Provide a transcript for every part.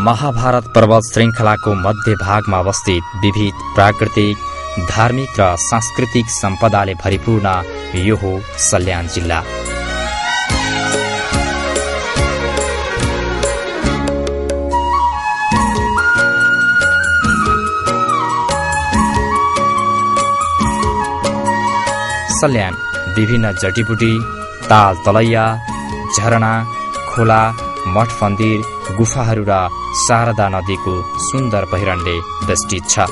महाभारत पर्वत श्रृङ्खलाको मध्य भागमा अवस्थित विविध प्राकृतिक, धार्मिक र सांस्कृतिक सम्पदाले भरिपूर्ण यो हो सल्यान जिल्ला। सल्यान विभिन्न जडीबुटी, ताल तलैया, झरना, खोला, मठ मन्दिर, गुफाहरू र शारदा नदीको सुन्दर पहिरनले बेष्टित छ।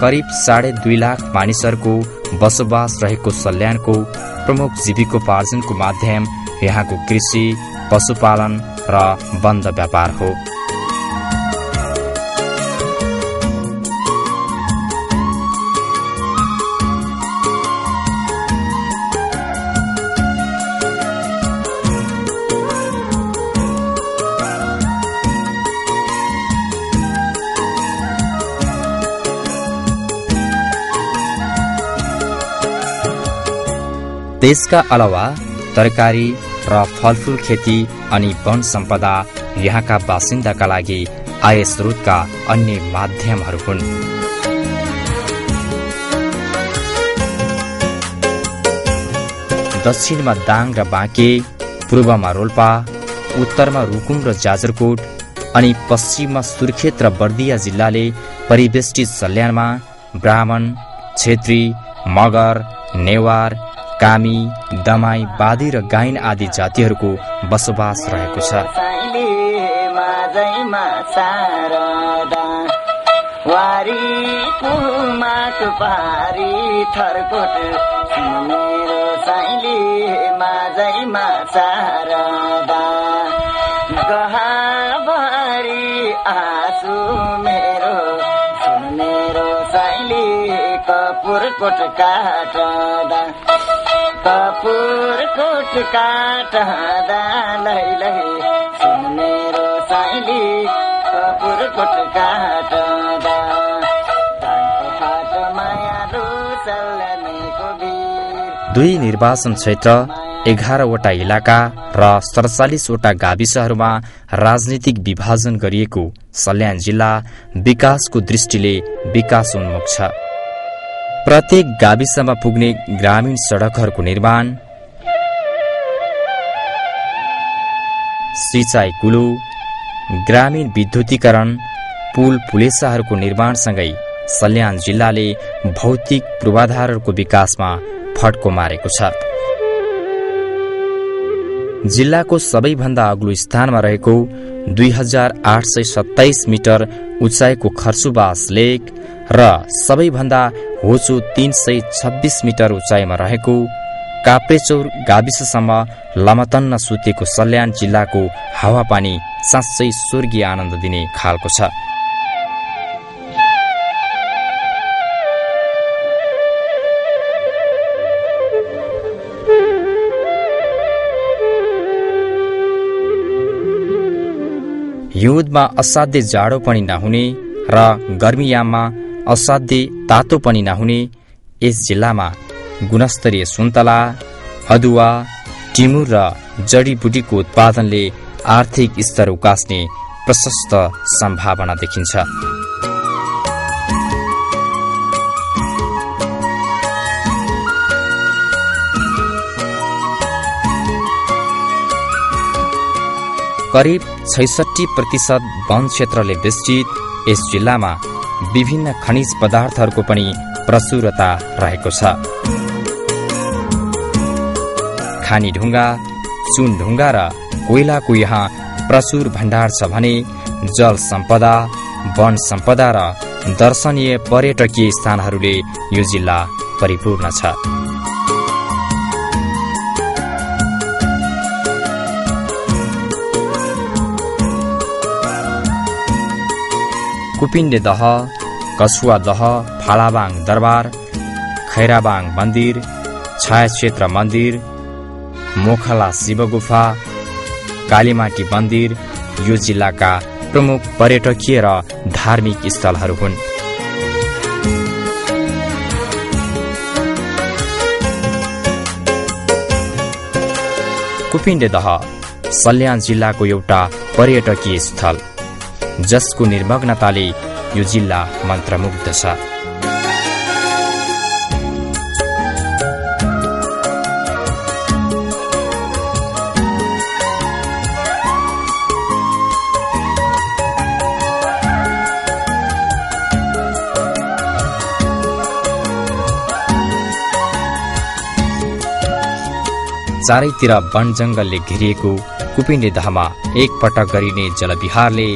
करिब 2.5 लाख मानिसहरूको बसोबास रहेको सल्यानको प्रमुख जीविकोपार्जनको माध्यम यहाँको कृषि, पशुपालन र बन्द व्यापार हो। देशका अलावा तरकारी र फलफूल खेती अनि वन सम्पदा यहाँका बासिन्दाका लागि आय स्रोतका अन्य माध्यमहरू हुन्। दक्षिणमा दाङ र बाँके, पूर्वमा रोल्पा, उत्तरमा रुकुम र जाजरकोट अनि पश्चिममा सुर्खेत र बर्दिया जिल्लाले परिवेष्टित सल्यानमा ब्राह्मण, क्षेत्री, मगर, नेवार, कामी, दमाई, बादी र गाइन आदि जातिहरूको बसोबास रहेको छ। कपुरकोट काटदा कपुरकोट काटदा लै लै सुन मेरो साइली कपुरकोट काटदा ताको फाट मायालु सल्लानेको वीर। 2 निर्वाचन क्षेत्र, 11वटा इलाका र 47वटा गाविसहरूमा राजनीतिक विभाजन गरिएको सल्यान जिल्ला विकासको दृष्टिले विकासोन्मुख छ। प्रत्येक गाविसमा पुग्ने ग्रामीण सडकहरूको निर्माण, सिंचाई कुलो, ग्रामीण विद्युतीकरण, पुल पुलेसाहरूको निर्माणसँगै सल्यान जिल्लाले भौतिक पूर्वाधारहरूको विकासमा फड्को मारेको छ। जिल्लाको सबैभन्दा अग्लो स्थानमा रहेको 2827 मिटर उचाइको खर्सुबास लेक र सबैभन्दा होचो 326 मिटर उचाइमा रहेको काप्रेचौर गाविससम्म लमतन्न सुतेको सल्यान जिल्लाको हावापानी साँच्चै स्वर्गीय आनन्द दिने खालको छ। हिउँदमा असाध्य जाडो पनि नहुने र गर्मीयाममा असाध्य तातो पनि नहुने यस जिल्लामा गुणस्तरीय सुन्तला, अदुवा, टिमुर र जडीबुटीको उत्पादनले आर्थिक स्तर उकास्ने प्रशस्त सम्भावना देखिन्छ। करिब 66% वन क्षेत्रले विस्तृत यस जिल्लामा विभिन्न खनिज पदार्थहरूको पनि प्रचुरता रहेको छ। खानी ढुङ्गा, चुन ढुङ्गा र कोइलाको यहाँ प्रचुर भण्डार छ भने जल सम्पदा, वन सम्पदा र दर्शनीय पर्यटकीय स्थानहरूले यो जिल्ला परिपूर्ण छ। कुपिण्डे दह, कसुवा दह, फालाबाङ दरबार, खैराबाङ मन्दिर, छायाक्षेत्र मन्दिर, मोखला शिवगुफा, कालीमाटी मन्दिर यो जिल्लाका प्रमुख पर्यटकीय र धार्मिक स्थलहरू हुन्। कुपिण्डे दह सल्यान जिल्लाको एउटा पर्यटकीय स्थल जसको निर्मग्नताले यो जिल्ला मन्त्रमुग्ध छ। चारैतिर वन जंगलले घेरिएको कुपिण्डे दहमा एकपटक गरिने जलविहारले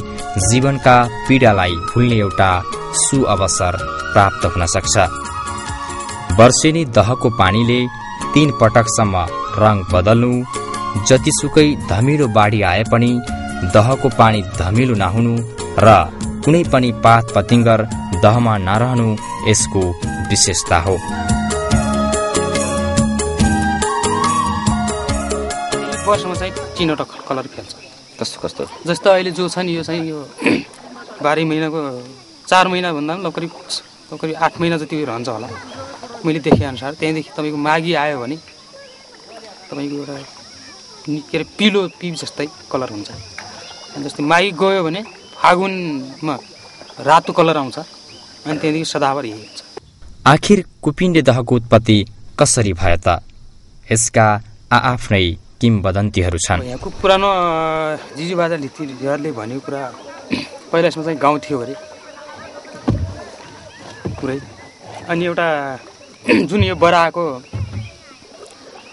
जीवनका पीडालाई भुल्ने एउटा सुअवसर प्राप्त हुन सक्छ। वर्षेनी दहको पानीले 3 पटकसम्म रङ बदल्नु, जतिसुकै धमिलो बाढी आए पनि दहको पानी धमिलो नहुनु र कुनै पनि पात पतिङ्गर दहमा नरहनु यसको विशेषता हो। वर्षमा चाहिँ 3वटा कलर खेल्छ। कस्तो कस्तो? जस्तो अहिले जो छ नि यो चाहिँ यो 12 महिनाको 4 महिना भन्दा पनि करिब 8 महिना जति रहन्छ होला मैले देखे अनुसार। त्यहाँदेखि तपाईँको माघी आयो भने तपाईँको एउटा के अरे पिलो पिप जस्तै कलर हुन्छ। जस्तै माघी गयो भने फागुनमा रातो कलर आउँछ अनि त्यहाँदेखि सदाभर यही हुन्छ। आखिर कुपिण्डे दहको उत्पत्ति कसरी भयो त? यसका आफ्नै किम्बदन्तीहरू छन्। यहाँको पुरानो जिजु बाजा लितीहरूले भनेको कुरा पहिला यसमा चाहिँ गाउँ थियो अरे पुरै। अनि एउटा जुन यो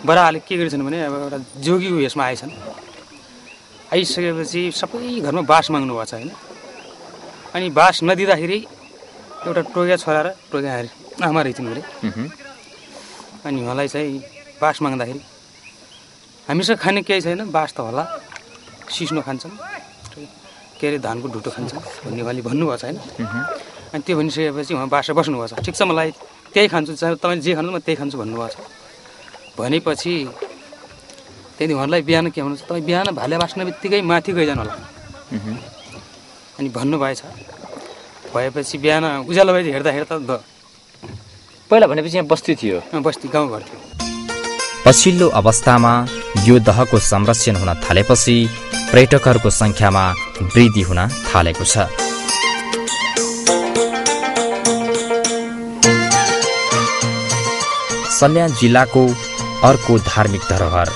बराले के गरेछन् भने अब एउटा जोगी यसमा आएछन्। आइसकेपछि सबै घरमा बास माग्नु भएको छ होइन। अनि बास नदिँदाखेरि एउटा टोगा छोरा र टोगा आमा रहेछन् अरे। अनि उहाँलाई चाहिँ बास माग्दाखेरि हामीसँग खाने केही छैन, बास त होला, सिस्नो खान्छन्, के अरे धानको ढुटो खान्छन् भन्ने उहाँले भन्नुभएको छ होइन। अनि त्यो भनिसकेपछि उहाँ बासा बस्नुभएको छ। ठिक छ, मलाई त्यही खान्छु, तपाईँले जे खानु म त्यही खान्छु भन्नुभएको छ। भनेपछि त्यहाँदेखि उहाँलाई बिहान के भन्नुहुन्छ, तपाईँ बिहान भाले बास्ने बित्तिकै माथि गइजानु होला अनि भन्नुभएछ। भएपछि बिहान उज्यालो भएपछि हेर्दा पहिला भनेपछि यहाँ बस्ती थियो, बस्ती गाउँघर थियो। पछिल्लो अवस्थामा यो दहको संरक्षण हुन थालेपछि पर्यटकहरूको संख्यामा वृद्धि हुन थालेको छ। सल्यान जिल्लाको अर्को धार्मिक धरोहर